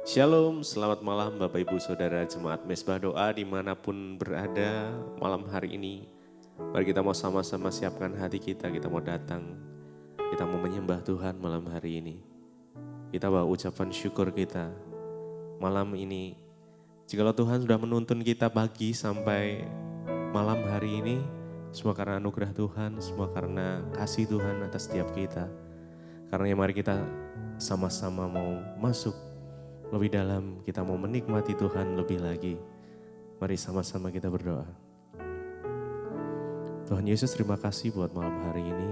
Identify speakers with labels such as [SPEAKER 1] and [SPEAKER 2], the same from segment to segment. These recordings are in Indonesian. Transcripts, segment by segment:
[SPEAKER 1] Shalom, selamat malam Bapak Ibu Saudara Jemaat Mesbah Doa dimanapun berada malam hari ini. Mari kita mau sama-sama siapkan hati kita mau datang, kita mau menyembah Tuhan malam hari ini. Kita bawa ucapan syukur kita malam ini. Jikalau Tuhan sudah menuntun kita pagi sampai malam hari ini, semua karena anugerah Tuhan, semua karena kasih Tuhan atas setiap kita. Karena mari kita sama-sama mau masuk lebih dalam, kita mau menikmati Tuhan lebih lagi. Mari sama-sama kita berdoa. Tuhan Yesus, terima kasih buat malam hari ini.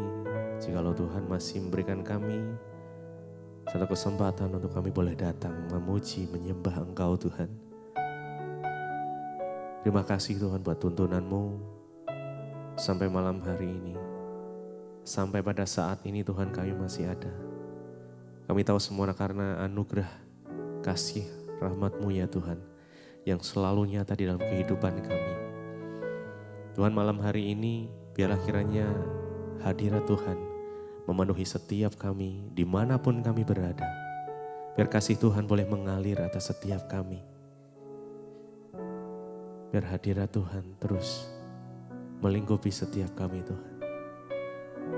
[SPEAKER 1] Jikalau Tuhan masih memberikan kami satu kesempatan untuk kami boleh datang memuji, menyembah Engkau Tuhan. Terima kasih Tuhan buat tuntunan-Mu sampai malam hari ini. Sampai pada saat ini Tuhan kami masih ada. Kami tahu semua karena anugerah kasih rahmat-Mu ya Tuhan, yang selalu nyata di dalam kehidupan kami. Tuhan, malam hari ini biarlah kiranya hadirat Tuhan memenuhi setiap kami dimanapun kami berada. Biar kasih Tuhan boleh mengalir atas setiap kami. Biar hadirat Tuhan terus melingkupi setiap kami Tuhan.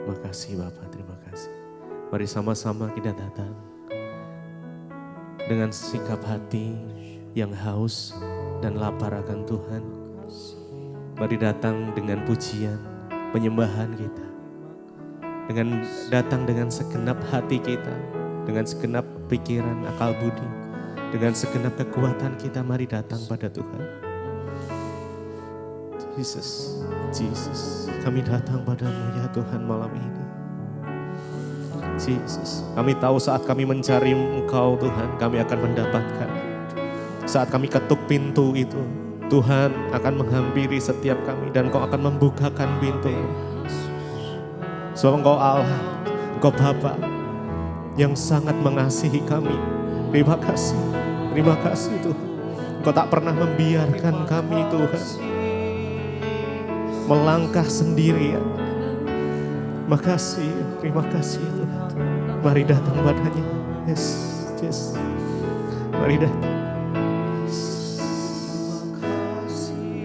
[SPEAKER 1] Terima kasih Bapak, terima kasih. Mari sama-sama kita datang dengan sikap hati yang haus dan lapar akan Tuhan. Mari datang dengan pujian, penyembahan kita. Datang dengan segenap hati kita, dengan segenap pikiran, akal budi, dengan segenap kekuatan kita, mari datang pada Tuhan. Jesus, Jesus, kami datang padamu ya Tuhan malam ini. Jesus, kami tahu saat kami mencari Engkau Tuhan, kami akan mendapatkan. Saat kami ketuk pintu itu, Tuhan akan menghampiri setiap kami dan Engkau akan membukakan pintu. Sebab Engkau Allah, Engkau Bapa yang sangat mengasihi kami. Terima kasih Tuhan. Engkau tak pernah membiarkan kami Tuhan melangkah sendirian. Makasih, terima kasih Tuhan. Mari datang padanya. Yes. Mari datang.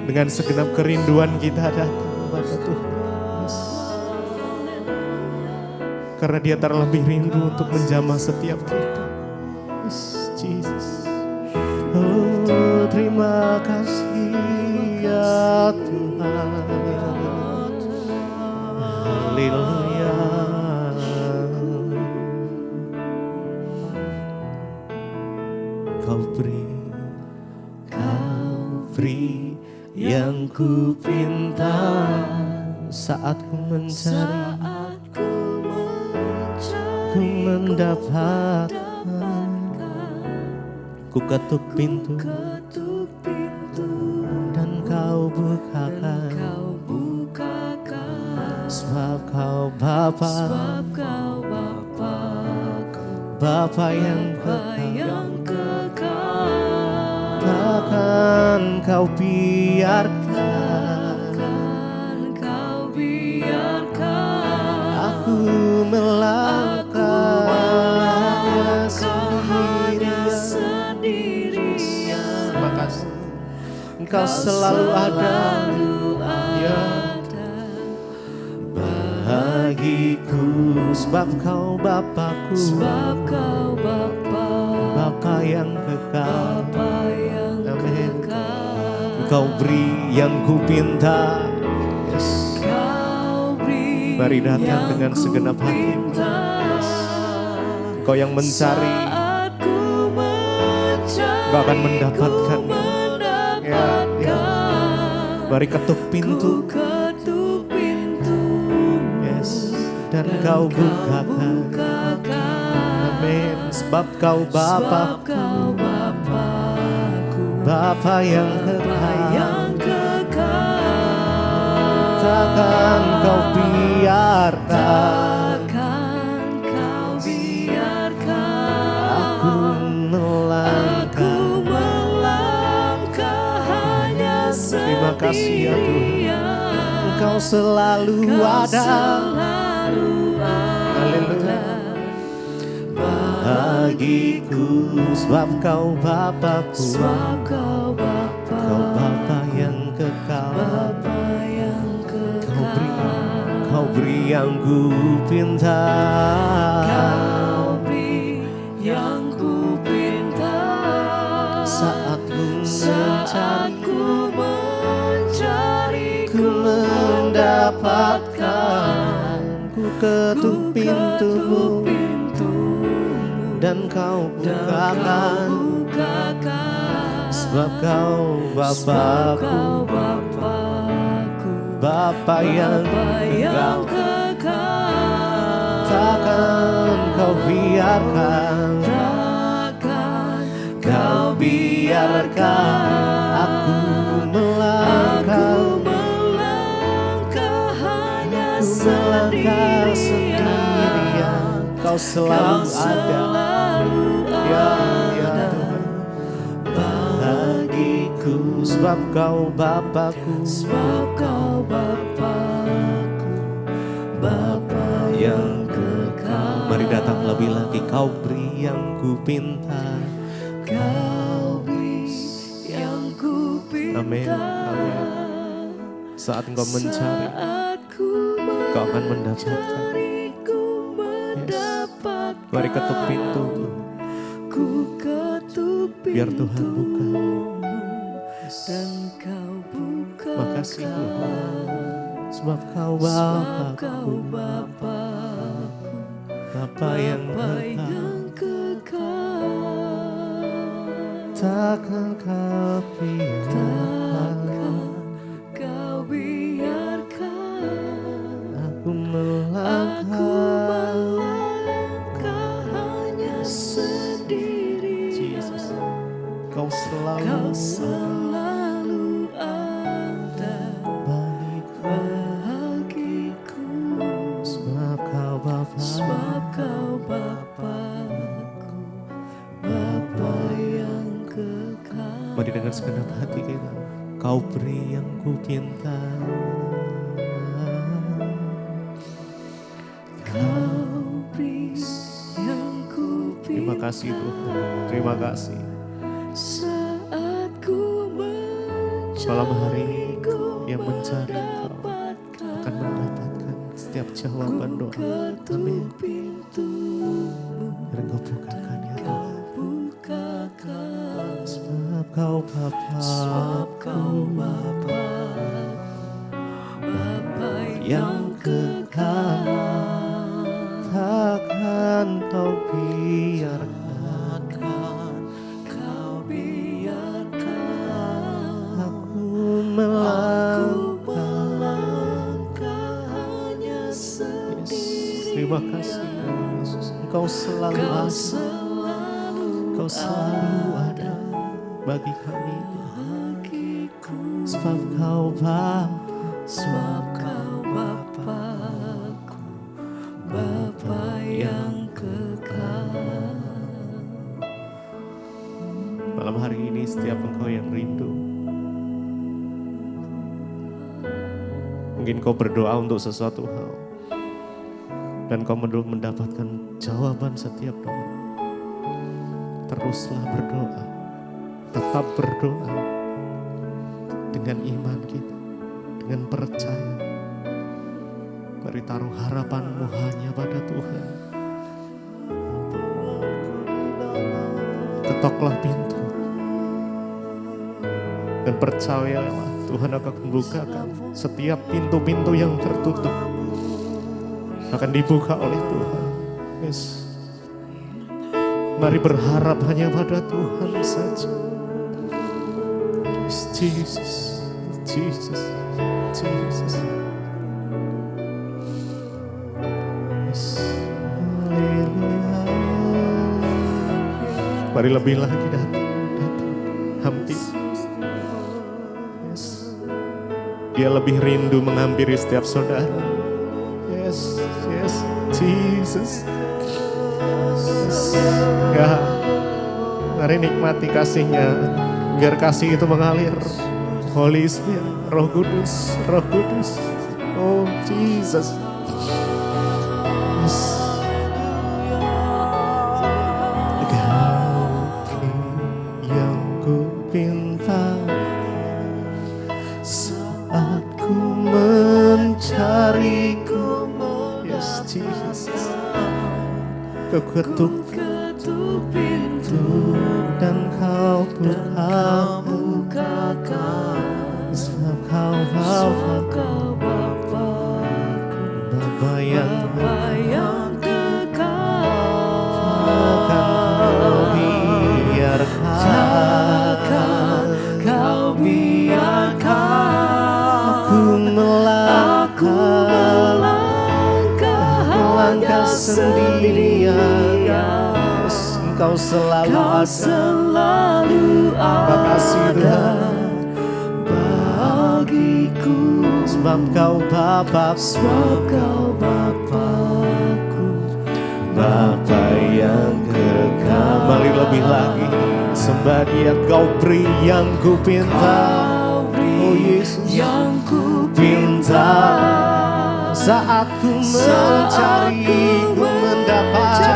[SPEAKER 1] Dengan segenap kerinduan kita datang pada Tuhan. Yes. Karena Dia terlebih rindu untuk menjamah setiap kita. Yes, Jesus. Oh, terima kasih ya Tuhan. Haleluya. Kau beri yang ku pinta saat ku mencari, ku mendapatkan. Ku ketuk pintu dan kau bukakan. Sebab kau Bapa, Bapa yang kekal, takkan kau biarkan aku melangkah sendirian. Terima kasih. Engkau selalu ada ya bagiku, sebab kau Bapakku, Bapa yang kekal. Amin. Engkau beri yang ku pinta. Yes. Mari datang dengan segenap hati. Yes. Kau yang mencari, Kau akan mendapatkan. Ya. Mari ketuk pintu. Dan kau bukakan. Amin. Sebab kau Bapakku, Bapa yang kekal. Takkan kau biarkan aku melangkah hanya sendirian. Terima kasih ya Tuhan. Engkau selalu ada. Haleluya. bagiku, sebab Kau Bapa-Ku,
[SPEAKER 2] sebab Kau Bapa,
[SPEAKER 1] Kau Bapa yang kekal,
[SPEAKER 2] Bapa yang kekal.
[SPEAKER 1] Kau beri yang ku pinta,
[SPEAKER 2] Kau beri yang ku pinta,
[SPEAKER 1] saat
[SPEAKER 2] ku mencari,
[SPEAKER 1] ku mendapatkan, ku ketuk pintu-Mu dan Kau bukakan, sebab Kau Bapa-Ku, Bapa yang
[SPEAKER 2] kekal.
[SPEAKER 1] takkan Kau biarkan, Kau biarkan aku melangkah
[SPEAKER 2] hanya
[SPEAKER 1] sendirian. Kau selalu ada, ya Tuhan, bagiku, sebab Kau Bapa-Ku,
[SPEAKER 2] sebab Kau Bapa-Ku, Bapa yang kekal.
[SPEAKER 1] Mari datang lebih lagi, Kau beri yang ku pinta.
[SPEAKER 2] Kau beri yang ku pinta.
[SPEAKER 1] Amin, amin. Saat Engkau mencari, Kau akan mendapatkan. Mari ketuk pintu, biar Tuhan buka.
[SPEAKER 2] Dan Kau buka.
[SPEAKER 1] Makasih Tuhan, sebab Kau Bapa-Ku, Bapa yang kekal, takkan Kau biarkan aku melangkah
[SPEAKER 2] hanya sendiri.
[SPEAKER 1] Jesus. Kau
[SPEAKER 2] Kau
[SPEAKER 1] selalu
[SPEAKER 2] selalu ada bagiku,
[SPEAKER 1] sebab Kau Bapa,
[SPEAKER 2] sebab Kau Bapa-Ku, Bapa yang kekal.
[SPEAKER 1] mari dengan segenap hati kita, Kau beri yang ku pinta.
[SPEAKER 2] Kau beri yang ku pinta.
[SPEAKER 1] Terima kasih Tuhan, terima kasih.
[SPEAKER 2] Saat ku
[SPEAKER 1] Malam hari yang mencari
[SPEAKER 2] mencari
[SPEAKER 1] Engkau akan mendapatkan setiap jawaban doa. Amin. Dan Engkau bukakan ya Tuhan, sebab Kau Bapa-Ku,
[SPEAKER 2] Bapa
[SPEAKER 1] yang kekal, takkan Kau biarkan aku melangkah
[SPEAKER 2] hanya sendiri.
[SPEAKER 1] Terima kasih Yesus, Engkau selalu ada, Engkau selalu ada bagi kami, sebab Kau Bapa,
[SPEAKER 2] Sebab Kau Bapa-Ku, Bapa yang kekal.
[SPEAKER 1] malam hari ini setiap engkau yang rindu, mungkin kau berdoa untuk sesuatu hal dan kau belum mendapatkan jawaban setiap doa. Teruslah berdoa, tetap berdoa dengan iman kita, dengan percaya. Mari taruh harapanmu hanya pada Tuhan. Ketoklah pintu dan percayalah Tuhan akan membukakan setiap pintu-pintu yang tertutup, akan dibuka oleh Tuhan. Yes. Mari berharap hanya pada Tuhan saja. Yes, Jesus, Jesus, Jesus. Yes. Haleluya. Mari lebih lagi datang, hampir. Yes. Dia lebih rindu menghampiri setiap saudara. Yes, yes, Jesus. Yes. Ya, mari nikmati kasih-Nya, biar kasih itu mengalir. Holy Spirit, Roh Kudus, Roh Kudus. Oh Jesus. Yes. Kau ketuk
[SPEAKER 2] pintu
[SPEAKER 1] dan kau
[SPEAKER 2] bukakan.
[SPEAKER 1] sebab kau
[SPEAKER 2] Sebab kau Bapa-Ku,
[SPEAKER 1] Bapa yang
[SPEAKER 2] Bapa yang kekal.
[SPEAKER 1] takkan kau biarkan aku melangkah sendirian. Engkau selalu
[SPEAKER 2] ada
[SPEAKER 1] kasih Tuhan.
[SPEAKER 2] bagiku.
[SPEAKER 1] Sebab kau Bapa,
[SPEAKER 2] Sebab kau Bapa-Ku,
[SPEAKER 1] Bapa yang kekal. Mari lebih lagi sembah Dia. Kau beri yang ku pinta, oh Yesus,
[SPEAKER 2] yang ku
[SPEAKER 1] pinta. Saat ku mencari, ku mendapat.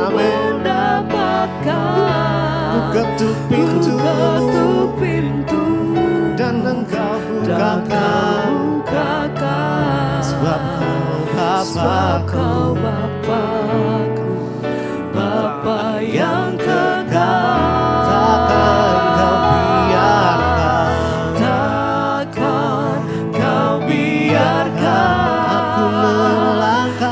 [SPEAKER 1] Amin. Ku ketuk pintu dan Engkau bukakan. Sebab kau
[SPEAKER 2] Bapa-Ku, Bapa yang kekal.
[SPEAKER 1] Takkan kau biarkan
[SPEAKER 2] Takkan kau biarkan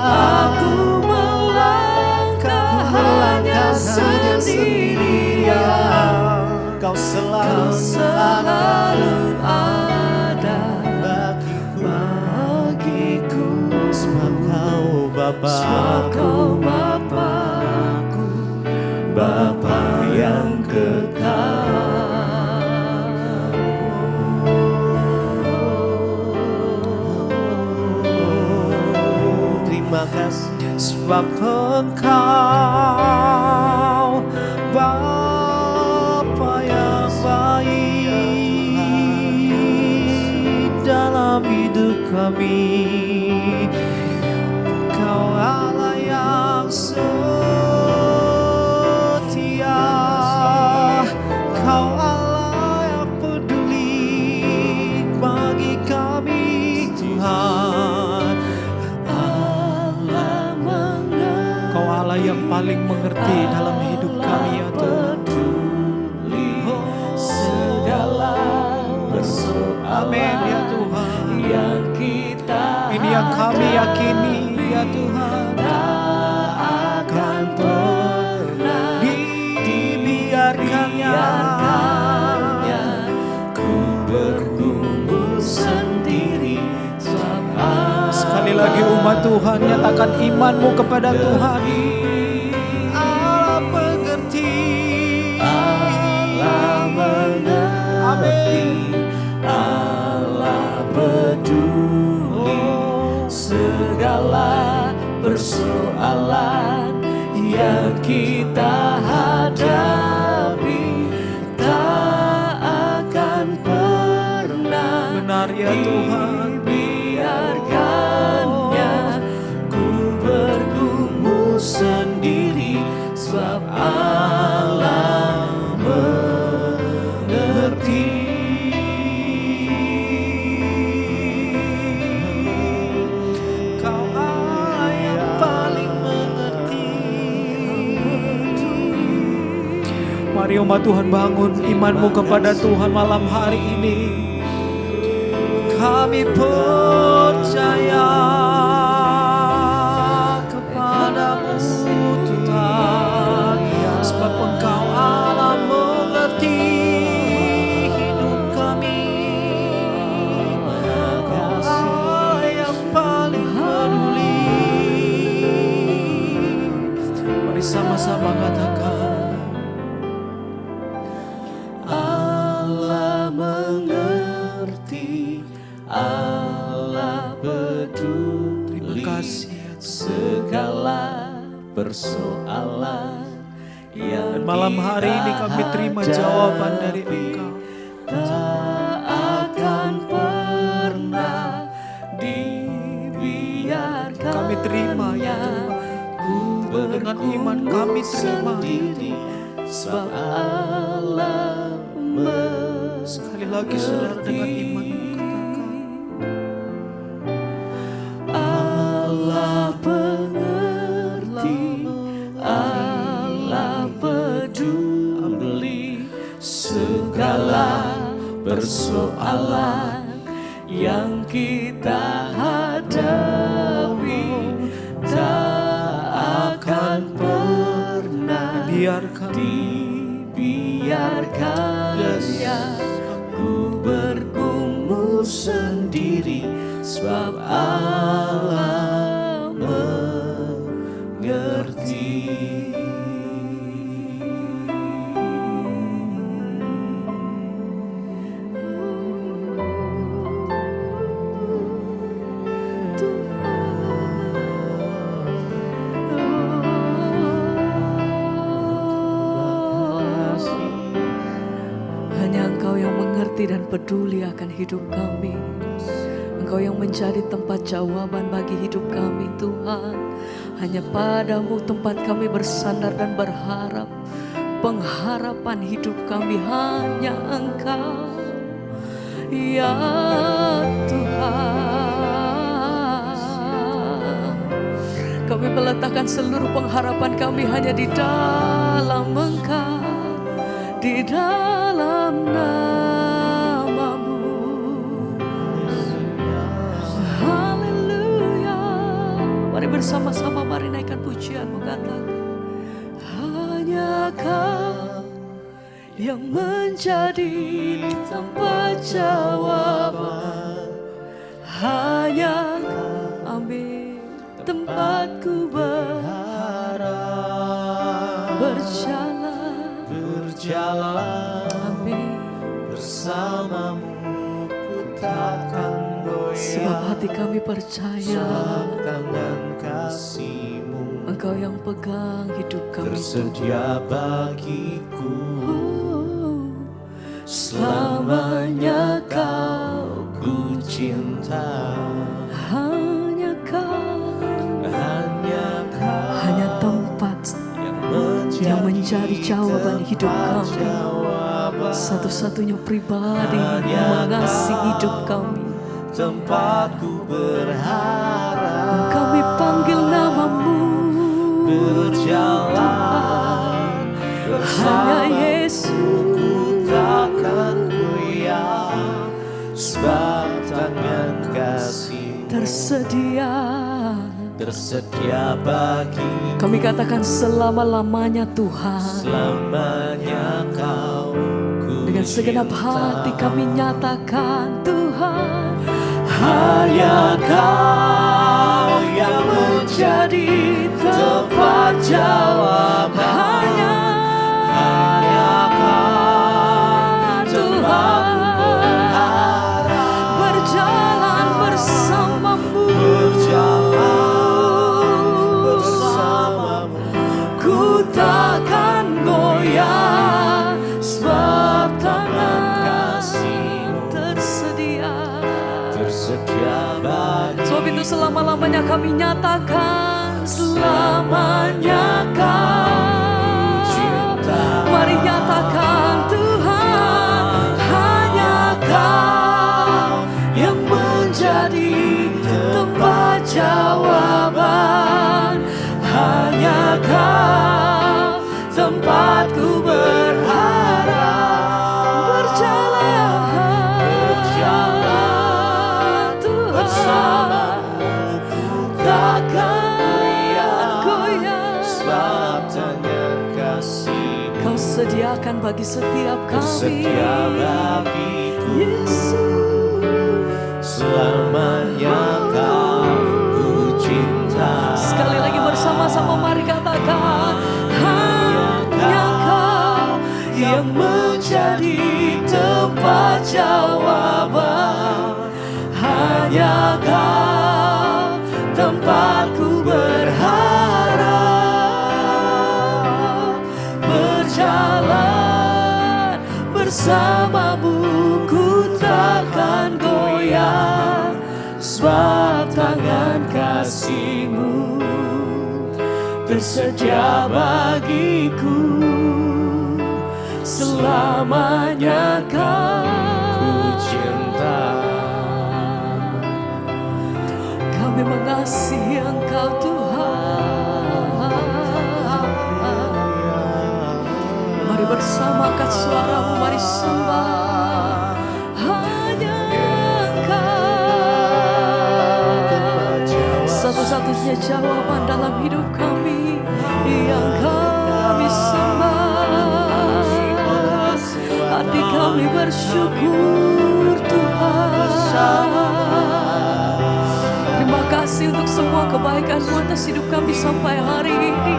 [SPEAKER 2] aku melangkah hanya sendirian.
[SPEAKER 1] Kau
[SPEAKER 2] Kau
[SPEAKER 1] selalu
[SPEAKER 2] selalu ada
[SPEAKER 1] bagiku.
[SPEAKER 2] bagiku.
[SPEAKER 1] Sebab kau Bapa,
[SPEAKER 2] Sebab kau Bapa-Ku,
[SPEAKER 1] Bapa yang kekal. Terima kasih sebab Engkau Bapa yang baik dalam hidup kami. Kau Allah yang setia, Kau Allah yang peduli bagi kami, Tuhan.
[SPEAKER 2] Allah mengerti.
[SPEAKER 3] Kau Allah yang paling mengerti dalam hidup kami ya Tuhan.
[SPEAKER 2] Segala persoalan
[SPEAKER 3] Amin ya Tuhan.
[SPEAKER 2] yang kita
[SPEAKER 3] Ini yang kami yakini ya Tuhan.
[SPEAKER 2] tak akan pernah
[SPEAKER 3] Dibiarkannya
[SPEAKER 2] ku bergumul sendiri. Sebab
[SPEAKER 3] sekali lagi umat Tuhan, nyatakan imanmu kepada Tuhan.
[SPEAKER 1] Allah mengerti,
[SPEAKER 2] Allah mengerti, Allah peduli segala persoalan yang kita hadapi tak akan pernah
[SPEAKER 3] Benar ya Tuhan.
[SPEAKER 2] biarkannya ku bergumul sendiri. Sebab Allah mengerti.
[SPEAKER 1] Kau Allah yang paling mengerti.
[SPEAKER 3] Mari umat Tuhan bangun imanmu kepada Tuhan malam hari ini.
[SPEAKER 1] Kami percaya kepadamu Tuhan, sebab Engkau Allah mengerti hidup kami. Kau Allah yang paling peduli.
[SPEAKER 3] Mari sama-sama katakan.
[SPEAKER 2] Allah mengerti, Allah peduli.
[SPEAKER 3] Terima kasih ya Tuhan.
[SPEAKER 2] Segala persoalan yang
[SPEAKER 3] Dan malam hari ini kami terima jawaban dari Engkau.
[SPEAKER 2] tak akan pernah dibiarkan.
[SPEAKER 3] Kami terima ya Tuhan. Dengan iman kami terima.
[SPEAKER 2] Sebab Allah
[SPEAKER 3] Sekali lagi saudara dengan imanmu katakan.
[SPEAKER 2] Allah mengerti, persoalan yang kita hadapi tak akan pernah dibiarkan ya. Ku bergumul sendiri sebab Allah mengerti.
[SPEAKER 4] Hanya Engkau yang mengerti dan peduli akan hidup kami. Engkau yang menjadi tempat jawaban bagi hidup kami, Tuhan. Hanya padamu tempat kami bersandar dan berharap. Pengharapan hidup kami hanya Engkau, ya Tuhan. Kami meletakkan seluruh pengharapan kami hanya di dalam Engkau, di dalam nama-Mu. Haleluya. Mari bersama-sama, mari naikkan pujian-Mu, katakan hanya Kau yang menjadi tempat jawaban. Hanya Kau, amin, tempatku berjalan, amin,
[SPEAKER 2] bersamamu ku takkan goyah.
[SPEAKER 4] sebab hati kami percaya
[SPEAKER 2] Tangan kasih-Mu
[SPEAKER 4] Engkau yang pegang hidup kami,
[SPEAKER 2] tersedia bagiku.
[SPEAKER 4] selamanya Kau
[SPEAKER 2] Ku cinta
[SPEAKER 4] hanya Kau, hanya tempat yang menjadi jawaban hidup kami. Satu-satunya pribadi yang mengasihi hidup kami.
[SPEAKER 2] tempatku berharap.
[SPEAKER 4] Kami panggil nama-Mu,
[SPEAKER 2] Berjalan
[SPEAKER 4] hanya Yesus.
[SPEAKER 2] takkan goyah, sebab tangan kasih tersedia bagi.
[SPEAKER 4] Kami katakan selama-lamanya Tuhan.
[SPEAKER 2] Selamanya Kau ku
[SPEAKER 4] Dengan segenap
[SPEAKER 2] cinta.
[SPEAKER 4] hati kami nyatakan Tuhan,
[SPEAKER 2] Hanya Kau yang menjadi tempat jawaban. Hanya Kau
[SPEAKER 4] Tuhan, berjalan bersama-Mu, ku takkan goyah, sebab tangan
[SPEAKER 2] kasih-Mu tersedia bagi.
[SPEAKER 4] Sebab itu selama-lamanya kami nyatakan, selamanya Kau
[SPEAKER 2] cinta.
[SPEAKER 4] Mari nyatakan Tuhan, hanya Kau yang menjadi tempat jawaban. Hanya Kau tempatku berharap. Berjalan Tuhan
[SPEAKER 2] Bersamamu ku
[SPEAKER 4] takkan goyah,
[SPEAKER 2] sebab tangan kasih
[SPEAKER 4] Kau sediakan bagi setiap kami.
[SPEAKER 2] tersedia bagiku.
[SPEAKER 4] Yesus,
[SPEAKER 2] Selamanya Kau ku cinta.
[SPEAKER 4] sekali lagi bersama-sama mari katakan, hanya Kau yang menjadi tempat jawaban. Hanya Kau tempatku berharap. Berjalan bersama-Mu ku takkan goyah, sebab tangan kasih-Mu tersedia bagiku. Selamanya Kau
[SPEAKER 2] Cinta
[SPEAKER 4] kami mengasihi Engkau Tuhan. Mari bersama angkat suaramu, mari sembah. satu-satunya jawaban dalam hidup kami yang kami sembah. Hati kami bersyukur Tuhan. Terima kasih untuk semua kebaikan-Mu atas hidup kami sampai hari ini.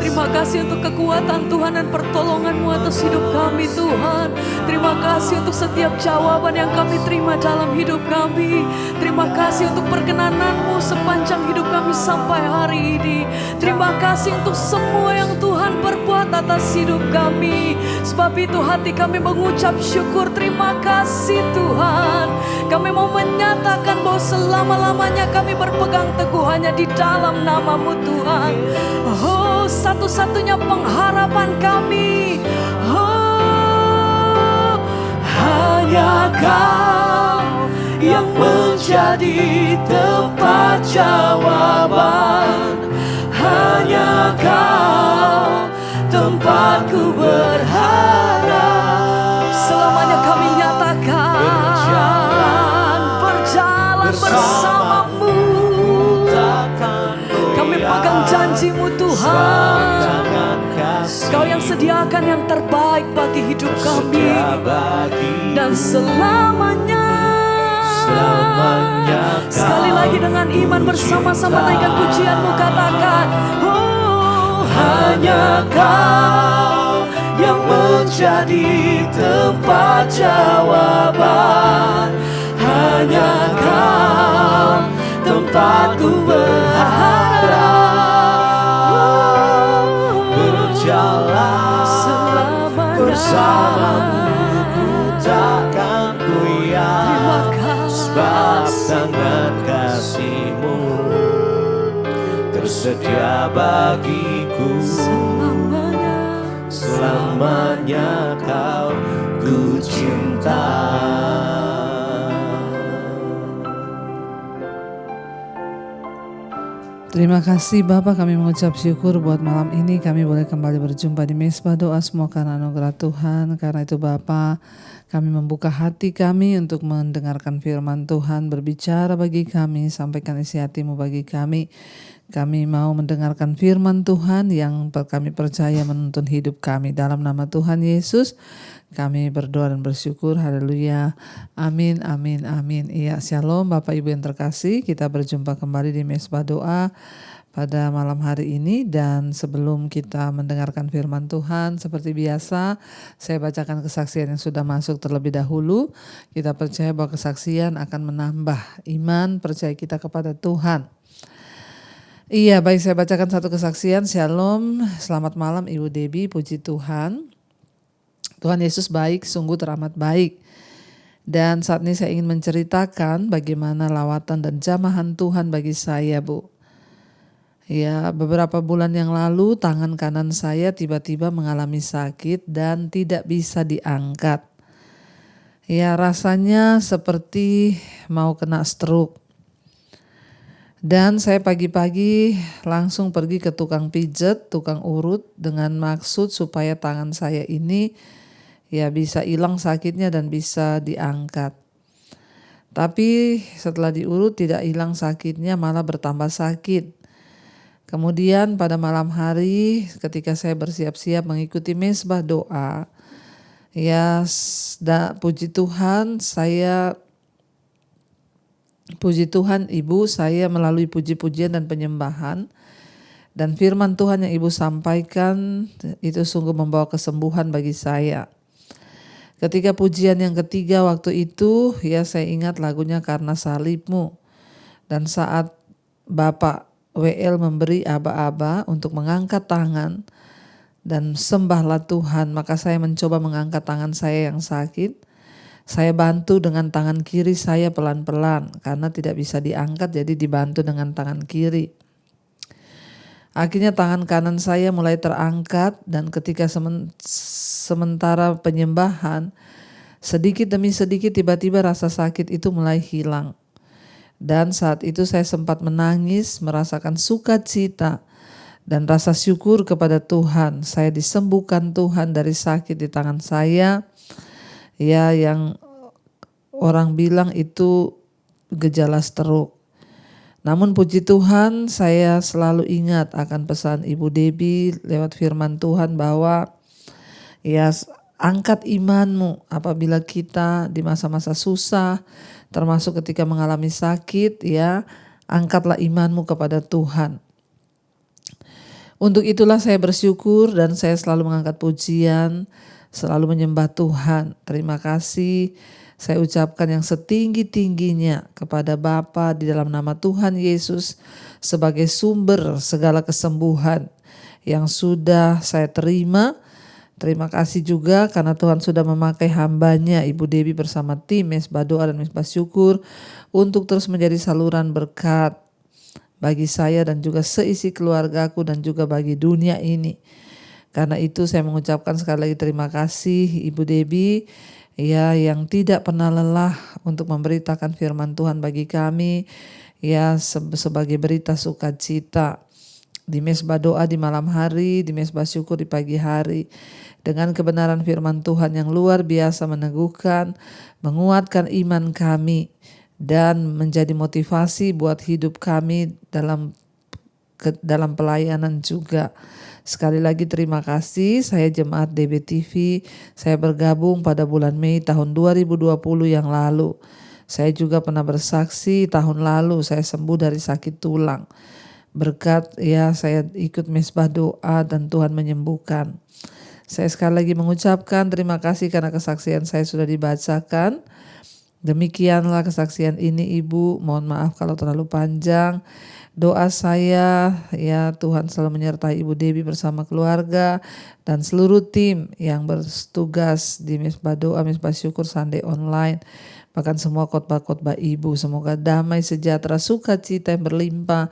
[SPEAKER 4] Terima kasih untuk kekuatan Tuhan dan pertolongan-Mu atas hidup kami Tuhan. Terima kasih untuk setiap jawaban yang kami terima dalam hidup kami. Terima kasih untuk perkenanan-Mu sepanjang hidup kami sampai hari ini. Terima kasih untuk semua yang Tuhan perbuat atas hidup kami. Sebab itu hati kami mengucap syukur, terima kasih Tuhan. Kami mau menyatakan bahwa selama-lamanya kami berpegang teguh hanya di dalam nama-Mu Tuhan. Oh, satu-satunya pengharapan kami. Oh, hanya Kau yang menjadi tempat jawaban. Hanya Kau tempatku berharap. Selamanya kami nyatakan berjalan bersama-Mu. Kami pegang janji-Mu Tuhan. Kau yang sediakan yang terbaik bagi hidup kami. Dan selamanya. Sekali lagi dengan iman bersama-sama naikkan pujian-Mu, katakan, oh, hanya Kau yang menjadi tempat jawaban. Hanya Kau tempatku berharap. Berjalan bersama-Mu, ku takkan goyah. Sebab tangan kasih-Mu tersedia bagiku. Selamanya Kau ku cinta.
[SPEAKER 5] Terima kasih Bapak, kami mengucap syukur buat malam ini kami boleh kembali berjumpa di Mesbah Doa, semua karena anugerah Tuhan. Karena itu Bapak, kami membuka hati kami untuk mendengarkan firman Tuhan, berbicara bagi kami, sampaikan isi hati-Mu bagi kami. Kami mau mendengarkan firman Tuhan yang kami percaya menuntun hidup kami. Dalam nama Tuhan Yesus kami berdoa dan bersyukur. Haleluya. Amin, amin, amin. Iya, shalom Bapak Ibu yang terkasih. Kita berjumpa kembali di Mesbah Doa pada malam hari ini. Dan sebelum kita mendengarkan firman Tuhan, seperti biasa saya bacakan kesaksian yang sudah masuk terlebih dahulu. Kita percaya bahwa kesaksian akan menambah iman percaya kita kepada Tuhan. Iya, baik, saya bacakan satu kesaksian. Shalom, selamat malam Ibu Debbie, puji Tuhan. Tuhan Yesus baik, sungguh teramat baik. Dan saat ini saya ingin menceritakan bagaimana lawatan dan jamahan Tuhan bagi saya, Bu. Ya, beberapa bulan yang lalu tangan kanan saya tiba-tiba mengalami sakit dan tidak bisa diangkat. Ya, rasanya seperti mau kena stroke. Dan saya pagi-pagi langsung pergi ke tukang pijet, tukang urut dengan maksud supaya tangan saya ini ya bisa hilang sakitnya dan bisa diangkat. Tapi setelah diurut tidak hilang sakitnya, malah bertambah sakit. Kemudian pada malam hari ketika saya bersiap-siap mengikuti mesbah doa, ya puji Tuhan Ibu, saya melalui puji-pujian dan penyembahan dan firman Tuhan yang Ibu sampaikan itu sungguh membawa kesembuhan bagi saya. Ketika pujian yang ketiga waktu itu, ya saya ingat lagunya Karena Salib-Mu. Dan saat Bapak WL memberi aba-aba untuk mengangkat tangan dan sembahlah Tuhan, maka saya mencoba mengangkat tangan saya yang sakit. Saya bantu dengan tangan kiri saya pelan-pelan karena tidak bisa diangkat, jadi dibantu dengan tangan kiri. Akhirnya tangan kanan saya mulai terangkat dan ketika sementara penyembahan, sedikit demi sedikit tiba-tiba rasa sakit itu mulai hilang. Dan saat itu saya sempat menangis, merasakan sukacita dan rasa syukur kepada Tuhan. Saya disembuhkan Tuhan dari sakit di tangan saya. Ya, yang orang bilang itu gejala stroke. Namun puji Tuhan, saya selalu ingat akan pesan Ibu Debbie lewat firman Tuhan bahwa ya angkat imanmu apabila kita di masa-masa susah, termasuk ketika mengalami sakit, ya angkatlah imanmu kepada Tuhan. Untuk itulah saya bersyukur dan saya selalu mengangkat pujian, selalu menyembah Tuhan. Terima kasih saya ucapkan yang setinggi-tingginya kepada Bapa di dalam nama Tuhan Yesus sebagai sumber segala kesembuhan yang sudah saya terima. Terima kasih juga karena Tuhan sudah memakai hambanya Ibu Debbie bersama tim Mesbah Doa dan Mesbah Syukur untuk terus menjadi saluran berkat bagi saya dan juga seisi keluargaku dan juga bagi dunia ini. Karena itu saya mengucapkan sekali lagi terima kasih Ibu Debbie ya yang tidak pernah lelah untuk memberitakan firman Tuhan bagi kami ya sebagai berita sukacita di Mesbah Doa di malam hari, di Mesbah Syukur di pagi hari, dengan kebenaran firman Tuhan yang luar biasa meneguhkan, menguatkan iman kami dan menjadi motivasi buat hidup kami dalam pelayanan juga. Sekali lagi terima kasih, saya Jemaat DBTV, saya bergabung pada bulan Mei tahun 2020 yang lalu. Saya juga pernah bersaksi tahun lalu saya sembuh dari sakit tulang. Berkat ya saya ikut Mesbah Doa dan Tuhan menyembuhkan. Saya sekali lagi mengucapkan terima kasih karena kesaksian saya sudah dibacakan. Demikianlah kesaksian ini Ibu, mohon maaf kalau terlalu panjang. Doa saya ya Tuhan selalu menyertai Ibu Debbie bersama keluarga dan seluruh tim yang bertugas di Mesbah Doa, Mesbah Syukur, Sunday Online. Bahkan semua khotbah-khotbah Ibu. Semoga damai, sejahtera, sukacita yang berlimpah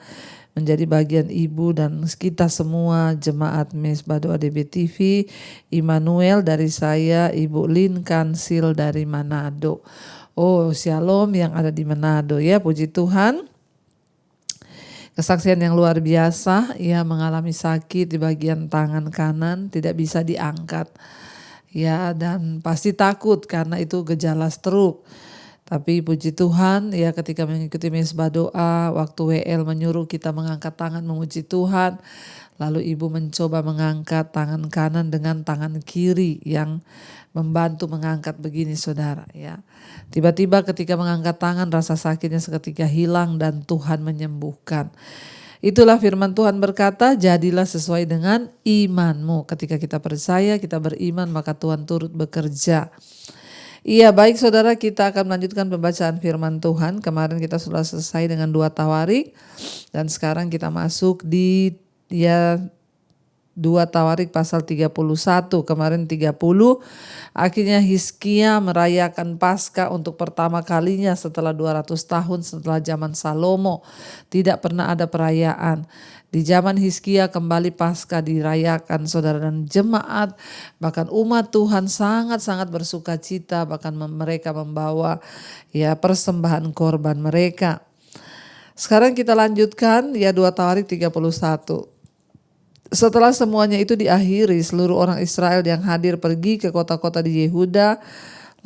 [SPEAKER 5] menjadi bagian Ibu dan kita semua jemaat Mesbah Doa DBTV. Immanuel dari saya, Ibu Lin Kansil dari Manado. Oh, Shalom yang ada di Manado ya, puji Tuhan. Kesaksian yang luar biasa, ia mengalami sakit di bagian tangan kanan, tidak bisa diangkat. Ya, dan pasti takut karena itu gejala stroke. Tapi puji Tuhan, ya ketika mengikuti Mesbah Doa, waktu WL menyuruh kita mengangkat tangan memuji Tuhan, lalu Ibu mencoba mengangkat tangan kanan dengan tangan kiri yang membantu mengangkat begini saudara ya. Tiba-tiba ketika mengangkat tangan rasa sakitnya seketika hilang dan Tuhan menyembuhkan. Itulah firman Tuhan berkata, jadilah sesuai dengan imanmu. Ketika kita percaya, kita beriman, maka Tuhan turut bekerja. Iya, baik saudara, kita akan melanjutkan pembacaan firman Tuhan. Kemarin kita sudah selesai dengan 2 Tawarik dan sekarang kita masuk di 2 Tawarik pasal 31, kemarin 30. Akhirnya Hizkia merayakan Paskah untuk pertama kalinya setelah 200 tahun setelah zaman Salomo. Tidak pernah ada perayaan. Di zaman Hizkia kembali Paskah dirayakan saudara dan jemaat. Bahkan umat Tuhan sangat-sangat bersuka cita. Bahkan mereka membawa ya persembahan korban mereka. Sekarang kita lanjutkan ya 2 Tawarik 31. Setelah semuanya itu diakhiri, seluruh orang Israel yang hadir pergi ke kota-kota di Yehuda,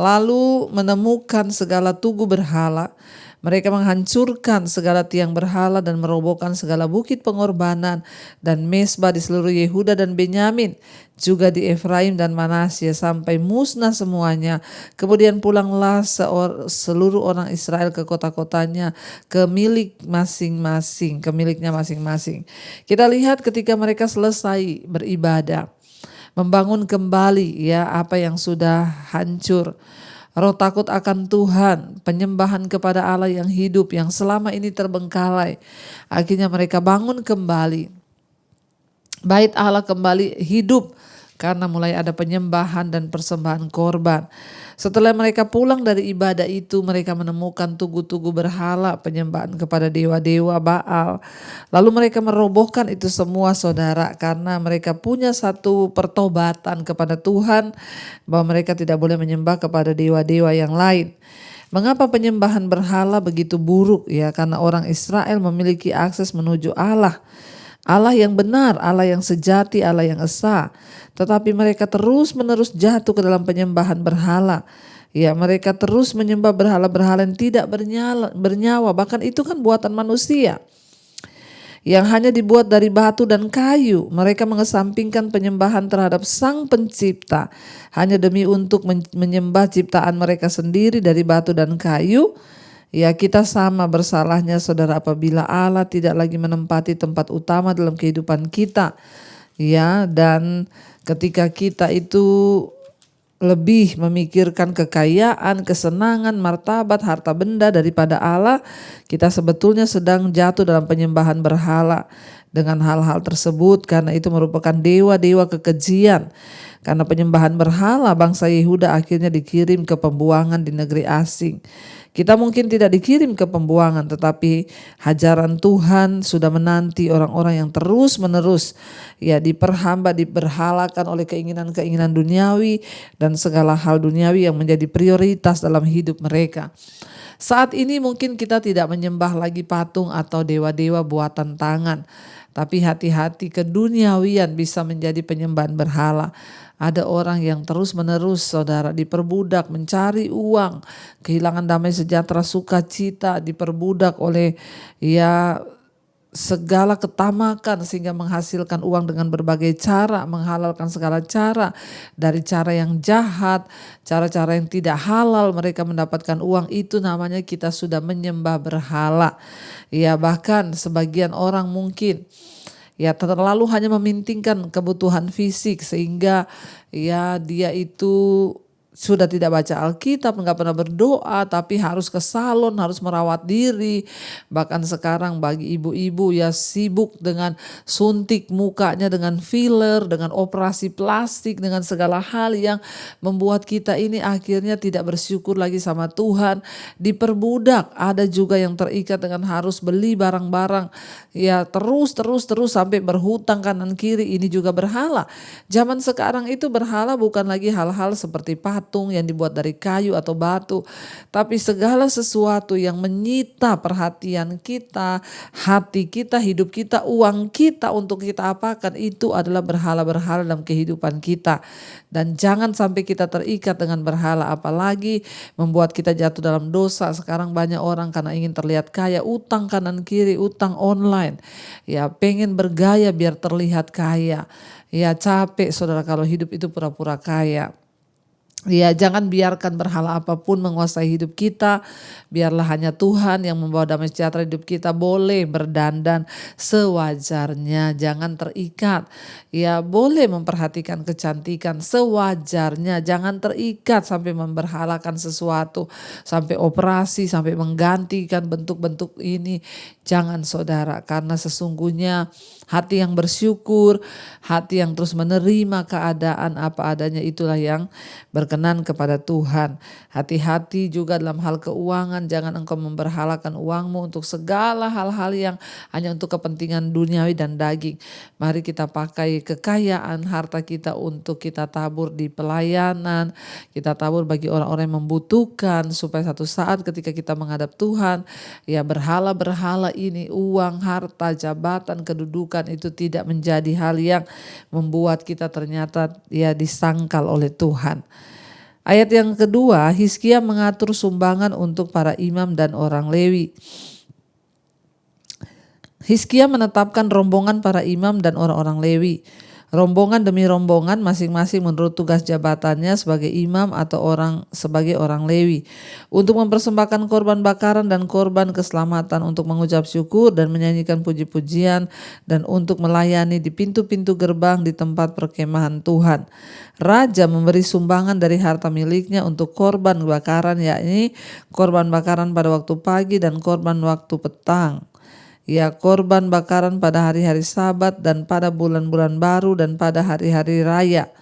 [SPEAKER 5] lalu menemukan segala tugu berhala. Mereka menghancurkan segala tiang berhala dan merobohkan segala bukit pengorbanan dan mesbah di seluruh Yehuda dan Benyamin, juga di Efraim dan Manasye sampai musnah semuanya. Kemudian pulanglah seluruh orang Israel ke kota-kotanya, ke miliknya masing-masing. Kita lihat ketika mereka selesai beribadah, membangun kembali ya apa yang sudah hancur. Roh takut akan Tuhan, penyembahan kepada Allah yang hidup yang selama ini terbengkalai. Akhirnya mereka bangun kembali. Bait Allah kembali hidup karena mulai ada penyembahan dan persembahan korban. Setelah mereka pulang dari ibadah itu, mereka menemukan tugu-tugu berhala, penyembahan kepada dewa-dewa Baal. Lalu mereka merobohkan itu semua saudara, karena mereka punya satu pertobatan kepada Tuhan bahwa mereka tidak boleh menyembah kepada dewa-dewa yang lain. Mengapa penyembahan berhala begitu buruk ya? Karena orang Israel memiliki akses menuju Allah. Allah yang benar, Allah yang sejati, Allah yang esa. Tetapi mereka terus-menerus jatuh ke dalam penyembahan berhala. Ya, mereka terus menyembah berhala-berhala yang tidak bernyawa, bahkan itu kan buatan manusia yang hanya dibuat dari batu dan kayu. Mereka mengesampingkan penyembahan terhadap Sang Pencipta hanya demi untuk menyembah ciptaan mereka sendiri dari batu dan kayu. Ya, kita sama bersalahnya saudara apabila Allah tidak lagi menempati tempat utama dalam kehidupan kita. Ya, dan ketika kita itu lebih memikirkan kekayaan, kesenangan, martabat, harta benda daripada Allah, kita sebetulnya sedang jatuh dalam penyembahan berhala dengan hal-hal tersebut, karena itu merupakan dewa-dewa kekejian. Karena penyembahan berhala, bangsa Yehuda akhirnya dikirim ke pembuangan di negeri asing. Kita mungkin tidak dikirim ke pembuangan, tetapi hajaran Tuhan sudah menanti orang-orang yang terus-menerus ya diberhalakan oleh keinginan-keinginan duniawi dan segala hal duniawi yang menjadi prioritas dalam hidup mereka. Saat ini mungkin kita tidak menyembah lagi patung atau dewa-dewa buatan tangan, tapi hati-hati, keduniawian bisa menjadi penyembahan berhala. Ada orang yang terus-menerus saudara diperbudak, mencari uang, kehilangan damai sejahtera, sukacita, diperbudak oleh ya segala ketamakan sehingga menghasilkan uang dengan berbagai cara, menghalalkan segala cara, dari cara yang jahat, cara-cara yang tidak halal mereka mendapatkan uang. Itu namanya kita sudah menyembah berhala. Ya, bahkan sebagian orang mungkin ya terlalu hanya mementingkan kebutuhan fisik sehingga ya dia itu sudah tidak baca Alkitab, nggak pernah berdoa, tapi harus ke salon, harus merawat diri. Bahkan sekarang bagi ibu-ibu ya sibuk dengan suntik mukanya, dengan filler, dengan operasi plastik, dengan segala hal yang membuat kita ini akhirnya tidak bersyukur lagi sama Tuhan, diperbudak. Ada juga yang terikat dengan harus beli barang-barang ya terus sampai berhutang kanan kiri. Ini juga berhala. Zaman sekarang itu berhala bukan lagi hal-hal seperti patung yang dibuat dari kayu atau batu, tapi segala sesuatu yang menyita perhatian kita, hati kita, hidup kita, uang kita untuk kita apakan, itu adalah berhala-berhala dalam kehidupan kita. Dan jangan sampai kita terikat dengan berhala, apalagi membuat kita jatuh dalam dosa. Sekarang banyak orang karena ingin terlihat kaya, utang kanan kiri, utang online, ya pengen bergaya biar terlihat kaya. Ya capek saudara kalau hidup itu pura-pura kaya. Ya, jangan biarkan berhala apapun menguasai hidup kita. Biarlah hanya Tuhan yang membawa damai sejahtera hidup kita. Boleh berdandan sewajarnya, jangan terikat. Ya, boleh memperhatikan kecantikan sewajarnya, jangan terikat sampai memberhalakan sesuatu, sampai operasi, sampai menggantikan bentuk-bentuk ini. Jangan saudara, karena sesungguhnya hati yang bersyukur, hati yang terus menerima keadaan apa adanya, itulah yang berkenan kepada Tuhan. Hati-hati juga dalam hal keuangan, jangan engkau memberhalakan uangmu untuk segala hal-hal yang hanya untuk kepentingan duniawi dan daging. Mari kita pakai kekayaan harta kita untuk kita tabur di pelayanan, kita tabur bagi orang-orang yang membutuhkan, supaya satu saat ketika kita menghadap Tuhan, ya berhala-berhala ini, uang, harta, jabatan, kedudukan itu tidak menjadi hal yang membuat kita ternyata ya disangkal oleh Tuhan. Ayat yang kedua, Hizkia mengatur sumbangan untuk para imam dan orang Lewi. Hizkia menetapkan rombongan para imam dan orang-orang Lewi. Rombongan demi rombongan masing-masing menurut tugas jabatannya sebagai imam atau sebagai orang Lewi, untuk mempersembahkan korban bakaran dan korban keselamatan, untuk mengucap syukur dan menyanyikan puji-pujian, dan untuk melayani di pintu-pintu gerbang di tempat perkemahan Tuhan. Raja memberi sumbangan dari harta miliknya untuk korban bakaran, yakni korban bakaran pada waktu pagi dan korban waktu petang. Ya, korban bakaran pada hari-hari Sabat dan pada bulan-bulan baru dan pada hari-hari raya,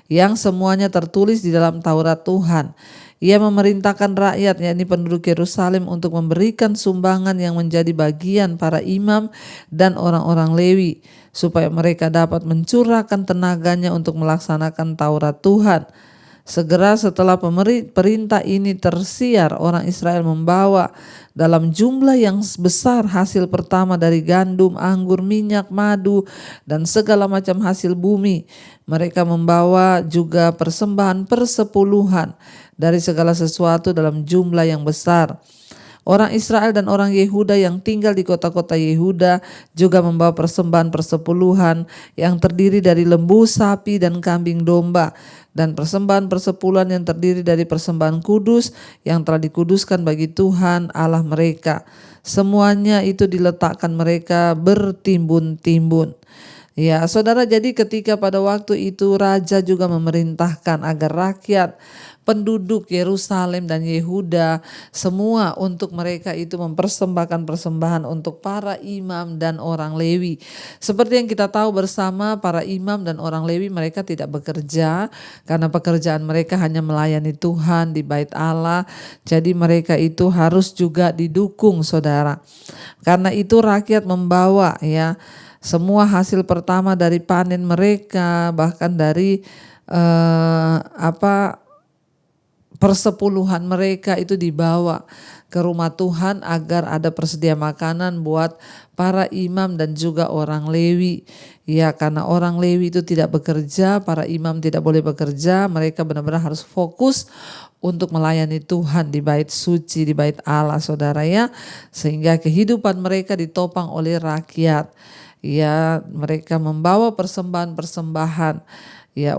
[SPEAKER 5] yang semuanya tertulis di dalam Taurat Tuhan. Ia memerintahkan rakyat, yakni penduduk Yerusalem, untuk memberikan sumbangan yang menjadi bagian para imam dan orang-orang Lewi, supaya mereka dapat mencurahkan tenaganya untuk melaksanakan Taurat Tuhan. Segera setelah perintah ini tersiar, orang Israel membawa dalam jumlah yang besar hasil pertama dari gandum, anggur, minyak, madu, dan segala macam hasil bumi. Mereka membawa juga persembahan persepuluhan dari segala sesuatu dalam jumlah yang besar. Orang Israel dan orang Yehuda yang tinggal di kota-kota Yehuda juga membawa persembahan persepuluhan yang terdiri dari lembu, sapi, dan kambing domba, dan persembahan persepuluhan yang terdiri dari persembahan kudus yang telah dikuduskan bagi Tuhan Allah mereka. Semuanya itu diletakkan mereka bertimbun-timbun. Ya, saudara, jadi ketika pada waktu itu raja juga memerintahkan agar rakyat, penduduk Yerusalem dan Yehuda semua untuk mereka itu mempersembahkan persembahan untuk para imam dan orang Lewi. Seperti yang kita tahu bersama, para imam dan orang Lewi mereka tidak bekerja karena pekerjaan mereka hanya melayani Tuhan di bait Allah. Jadi mereka itu harus juga didukung, saudara. Karena itu rakyat membawa semua hasil pertama dari panen mereka, bahkan dari persepuluhan mereka itu dibawa ke rumah Tuhan agar ada persedia makanan buat para imam dan juga orang Lewi. Ya, karena orang Lewi itu tidak bekerja, para imam tidak boleh bekerja, mereka benar-benar harus fokus untuk melayani Tuhan di bait suci, di bait Allah, saudara ya. Sehingga kehidupan mereka ditopang oleh rakyat. Ya, mereka membawa persembahan-persembahan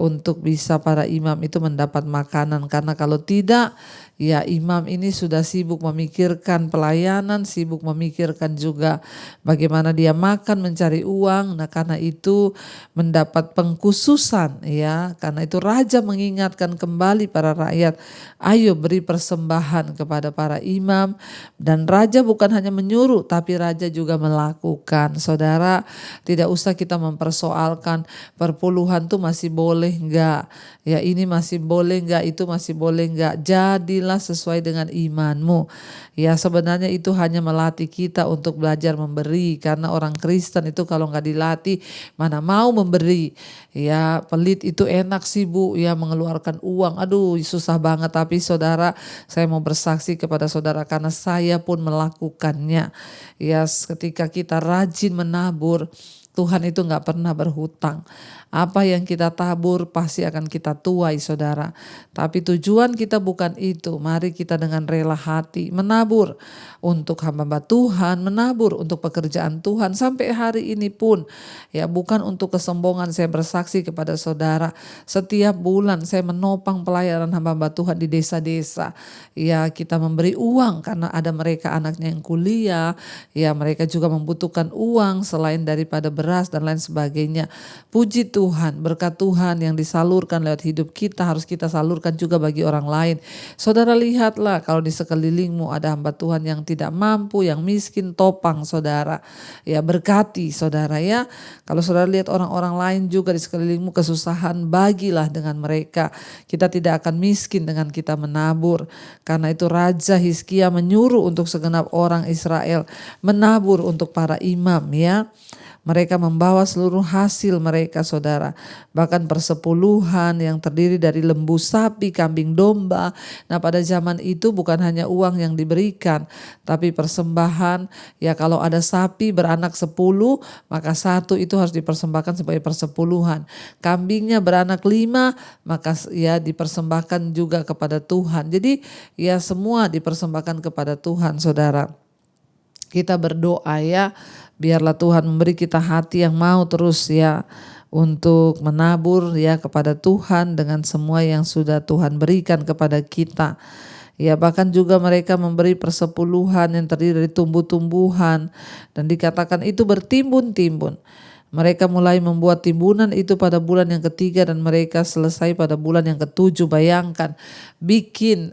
[SPEAKER 5] untuk bisa para imam itu mendapat makanan, karena kalau tidak imam ini sudah sibuk memikirkan pelayanan, sibuk memikirkan juga bagaimana dia makan, mencari uang. Nah, karena itu mendapat pengkhususan karena itu raja mengingatkan kembali para rakyat, ayo beri persembahan kepada para imam. Dan raja bukan hanya menyuruh, tapi raja juga melakukan. Saudara, tidak usah kita mempersoalkan perpuluhan tuh masih boleh enggak, ini masih boleh enggak, itu masih boleh enggak. Jadilah sesuai dengan imanmu. Ya, sebenarnya itu hanya melatih kita untuk belajar memberi, karena orang Kristen itu kalau enggak dilatih mana mau memberi. Ya, pelit itu enak sih Bu, mengeluarkan uang. Aduh, susah banget. Tapi saudara, saya mau bersaksi kepada saudara karena saya pun melakukannya. Ya, ketika kita rajin menabur, Tuhan itu gak pernah berhutang. Apa yang kita tabur pasti akan kita tuai, saudara. Tapi tujuan kita bukan itu. Mari kita dengan rela hati menabur untuk hamba Tuhan, menabur untuk pekerjaan Tuhan. Sampai hari ini pun bukan untuk kesombongan, saya bersaksi kepada saudara. Setiap bulan saya menopang pelayanan hamba Tuhan di desa-desa. Kita memberi uang karena ada mereka anaknya yang kuliah. Mereka juga membutuhkan uang selain daripada beras dan lain sebagainya. Puji Tuhan, berkat Tuhan yang disalurkan lewat hidup kita harus kita salurkan juga bagi orang lain. Saudara, lihatlah kalau di sekelilingmu ada hamba Tuhan yang tidak mampu, yang miskin, topang saudara. Berkati saudara ya. Kalau saudara lihat orang-orang lain juga di sekelilingmu kesusahan, bagilah dengan mereka. Kita tidak akan miskin dengan kita menabur. Karena itu Raja Hizkia menyuruh untuk segenap orang Israel menabur untuk para imam ya. Mereka membawa seluruh hasil mereka, saudara. Bahkan persepuluhan yang terdiri dari lembu, sapi, kambing, domba. Nah, pada zaman itu bukan hanya uang yang diberikan, tapi persembahan. Kalau ada sapi beranak 10, maka 1 itu harus dipersembahkan sebagai persepuluhan. Kambingnya beranak 5, maka dipersembahkan juga kepada Tuhan. Jadi semua dipersembahkan kepada Tuhan, saudara. Kita berdoa biarlah Tuhan memberi kita hati yang mau terus untuk menabur kepada Tuhan dengan semua yang sudah Tuhan berikan kepada kita. Bahkan juga mereka memberi persepuluhan yang terdiri dari tumbuh-tumbuhan dan dikatakan itu bertimbun-timbun. Mereka mulai membuat timbunan itu pada bulan yang ketiga dan mereka selesai pada bulan yang ke-7. Bayangkan, bikin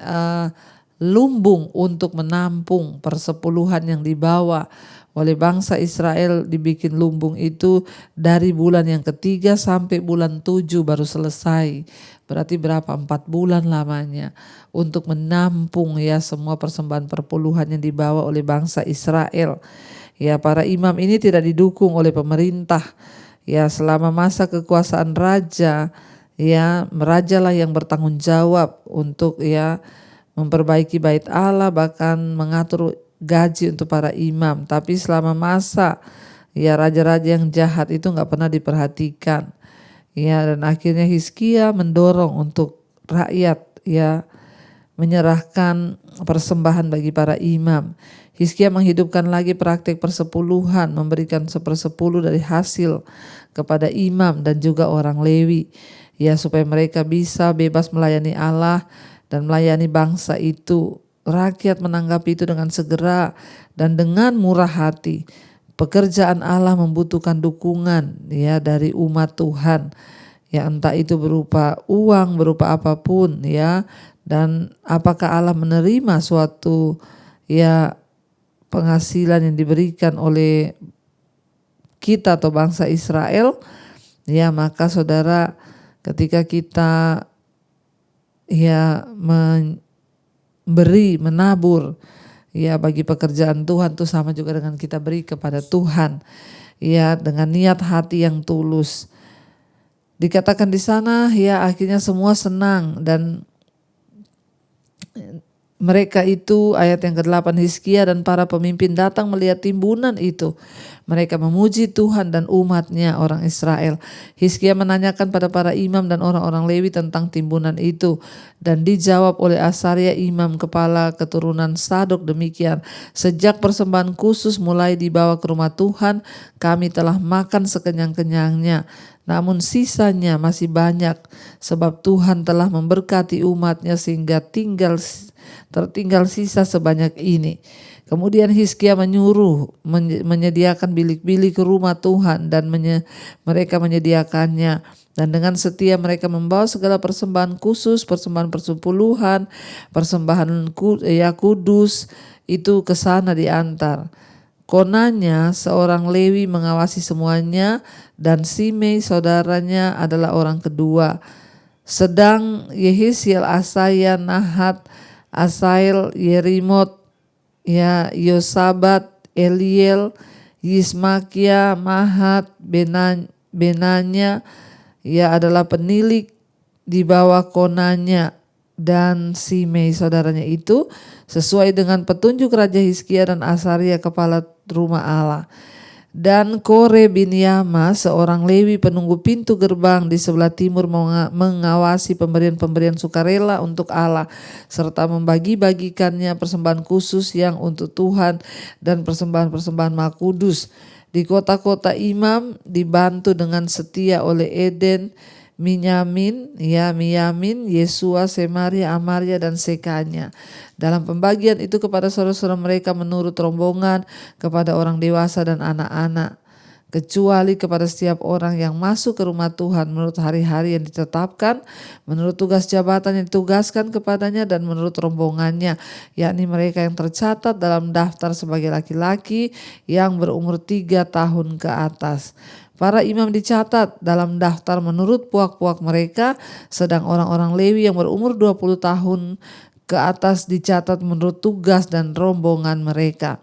[SPEAKER 5] lumbung untuk menampung persepuluhan yang dibawa oleh bangsa Israel. Dibikin lumbung itu dari bulan yang ketiga sampai bulan 7 baru selesai. Berarti berapa? 4 bulan lamanya untuk menampung semua persembahan perpuluhan yang dibawa oleh bangsa Israel. Para imam ini tidak didukung oleh pemerintah. Selama masa kekuasaan raja ya rajalah yang bertanggung jawab untuk ya memperbaiki bait Allah, bahkan mengatur gaji untuk para imam. Tapi selama masa ya raja-raja yang jahat itu nggak pernah diperhatikan. Ya, dan akhirnya Hizkia mendorong untuk rakyat ya menyerahkan persembahan bagi para imam. Hizkia menghidupkan lagi praktik persepuluhan, memberikan 1/10 dari hasil kepada imam dan juga orang Lewi, ya supaya mereka bisa bebas melayani Allah dan melayani bangsa itu. Rakyat menanggapi itu dengan segera dan dengan murah hati. Pekerjaan Allah membutuhkan dukungan ya dari umat Tuhan. Ya entah itu berupa uang, berupa apapun ya. Dan apakah Allah menerima suatu ya penghasilan yang diberikan oleh kita atau bangsa Israel? Ya, maka saudara, ketika kita ya memberi, menabur ya bagi pekerjaan Tuhan, itu sama juga dengan kita beri kepada Tuhan ya dengan niat hati yang tulus. Dikatakan di sana ya akhirnya semua senang, dan mereka itu, ayat yang ke-8, Hizkia dan para pemimpin datang melihat timbunan itu. Mereka memuji Tuhan dan umatnya orang Israel. Hizkia menanyakan pada para imam dan orang-orang Lewi tentang timbunan itu. Dan dijawab oleh Asaria imam kepala keturunan Sadok demikian. Sejak persembahan khusus mulai dibawa ke rumah Tuhan, kami telah makan sekenyang-kenyangnya. Namun sisanya masih banyak, sebab Tuhan telah memberkati umatnya sehingga tertinggal sisa sebanyak ini. Kemudian Hizkia menyuruh menyediakan bilik-bilik ke rumah Tuhan, dan mereka menyediakannya. Dan dengan setia mereka membawa segala persembahan khusus, persembahan persepuluhan, persembahan kudus itu ke sana diantar. Konanya seorang Lewi mengawasi semuanya, dan Simei saudaranya adalah orang kedua. Sedang Yehisiel, Asaya, Nahat, Asael, Yerimot, ya Yosabat, Eliel, Yismakia, Mahat, Benanya ya adalah penilik di bawah konanya, dan Simei saudaranya itu sesuai dengan petunjuk Raja Hizkia dan Asaria kepala rumah Allah. Dan Kore bin Yama seorang Lewi penunggu pintu gerbang di sebelah timur mengawasi pemberian-pemberian sukarela untuk Allah, serta membagi-bagikannya persembahan khusus yang untuk Tuhan dan persembahan-persembahan maha kudus. Di kota-kota imam dibantu dengan setia oleh Eden, Miyamin, Yesua, Semaria, Amaria, dan Sekanya. Dalam pembagian itu kepada saudara-saudara mereka menurut rombongan, kepada orang dewasa dan anak-anak, kecuali kepada setiap orang yang masuk ke rumah Tuhan menurut hari-hari yang ditetapkan, menurut tugas jabatan yang ditugaskan kepadanya, dan menurut rombongannya, yakni mereka yang tercatat dalam daftar sebagai laki-laki yang berumur 3 tahun ke atas. Para imam dicatat dalam daftar menurut puak-puak mereka, sedang orang-orang Lewi yang berumur 20 tahun ke atas dicatat menurut tugas dan rombongan mereka.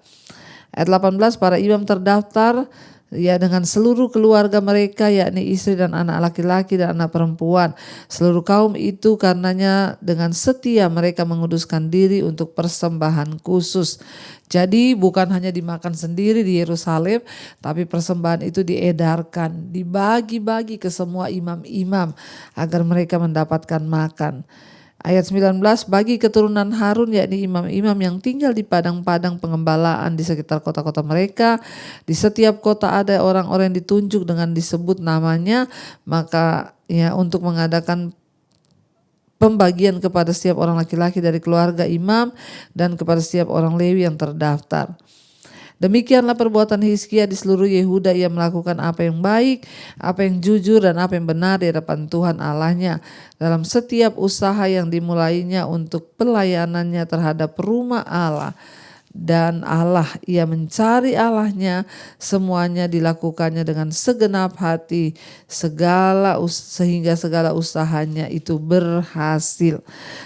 [SPEAKER 5] Ayat 18, para imam terdaftar ya dengan seluruh keluarga mereka, yakni istri dan anak laki-laki dan anak perempuan. Seluruh kaum itu karenanya dengan setia mereka menguduskan diri untuk persembahan khusus. Jadi bukan hanya dimakan sendiri di Yerusalem, tapi persembahan itu diedarkan, dibagi-bagi ke semua imam-imam agar mereka mendapatkan makan. Ayat 19, bagi keturunan Harun, yakni imam-imam yang tinggal di padang-padang pengembalaan di sekitar kota-kota mereka, di setiap kota ada orang-orang yang ditunjuk dengan disebut namanya, maka ya untuk mengadakan pembagian kepada setiap orang laki-laki dari keluarga imam dan kepada setiap orang Lewi yang terdaftar. Demikianlah perbuatan Hizkia di seluruh Yehuda. Ia melakukan apa yang baik, apa yang jujur, dan apa yang benar di hadapan Tuhan Allahnya dalam setiap usaha yang dimulainya untuk pelayanannya terhadap rumah Allah. dan Allah. Ia mencari Allahnya, semuanya dilakukannya dengan segenap hati, sehingga segala usahanya itu berhasil.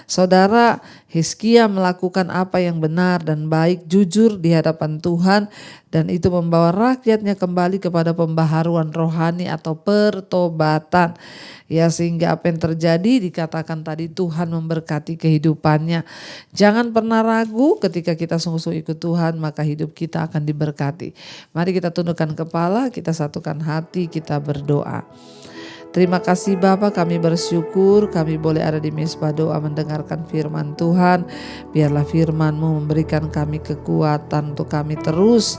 [SPEAKER 5] Saudara, Hizkia melakukan apa yang benar dan baik, jujur di hadapan Tuhan, dan itu membawa rakyatnya kembali kepada pembaharuan rohani atau pertobatan. Ya, sehingga apa yang terjadi dikatakan tadi, Tuhan memberkati kehidupannya. Jangan pernah ragu, ketika kita sungguh-sungguh ikut Tuhan maka hidup kita akan diberkati. Mari kita tundukkan kepala, kita satukan hati, kita berdoa. Terima kasih Bapa, kami bersyukur kami boleh ada di Mezbah Doa mendengarkan firman Tuhan. Biarlah firman-Mu memberikan kami kekuatan untuk kami terus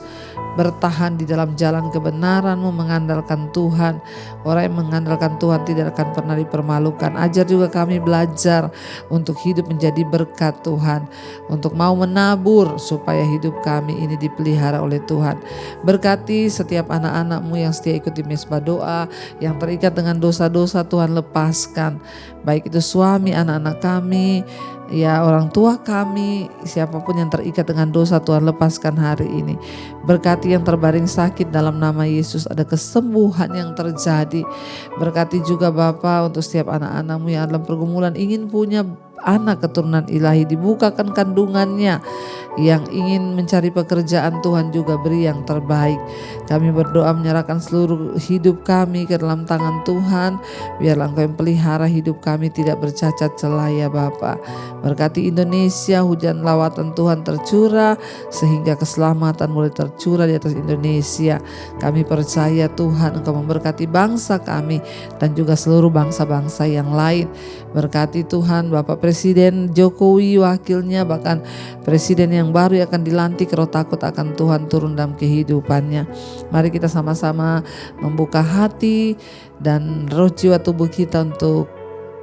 [SPEAKER 5] bertahan di dalam jalan kebenaran-Mu, mengandalkan Tuhan. Orang yang mengandalkan Tuhan tidak akan pernah dipermalukan. Ajar juga kami belajar untuk hidup menjadi berkat Tuhan, untuk mau menabur supaya hidup kami ini dipelihara oleh Tuhan. Berkati setiap anak-anak-Mu yang setia ikut di Mezbah Doa, yang terikat dengan dosa-dosa, Tuhan lepaskan. Baik itu suami, anak-anak kami, ya orang tua kami, siapapun yang terikat dengan dosa, Tuhan lepaskan hari ini. Berkati yang terbaring sakit, dalam nama Yesus ada kesembuhan yang terjadi. Berkati juga Bapa untuk setiap anak-anak-Mu yang dalam pergumulan ingin punya anak keturunan ilahi, dibukakan kandungannya. Yang ingin mencari pekerjaan, Tuhan juga beri yang terbaik. Kami berdoa menyerahkan seluruh hidup kami ke dalam tangan Tuhan. Biarlah Engkau yang pelihara hidup kami tidak bercacat celah ya Bapa. Berkati Indonesia, hujan lawatan Tuhan tercurah sehingga keselamatan boleh tercurah di atas Indonesia. Kami percaya Tuhan Engkau memberkati bangsa kami dan juga seluruh bangsa-bangsa yang lain. Berkati Tuhan Bapak Presiden Jokowi, wakilnya, bahkan presiden yang baru yang akan dilantik, roh takut akan Tuhan turun dalam kehidupannya. Mari kita sama-sama membuka hati dan roh jiwa tubuh kita untuk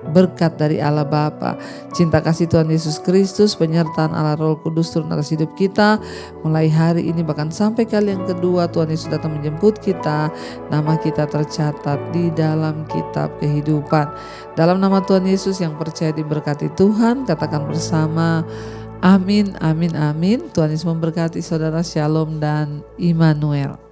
[SPEAKER 5] berkat dari Allah Bapa, cinta kasih Tuhan Yesus Kristus, penyertaan Allah Roh Kudus turun atas hidup kita mulai hari ini bahkan sampai kali yang kedua Tuhan Yesus datang menjemput kita. Nama kita tercatat di dalam kitab kehidupan. Dalam nama Tuhan Yesus yang percaya diberkati Tuhan, katakan bersama amin, amin, amin. Tuhan Yesus memberkati saudara, shalom dan Immanuel.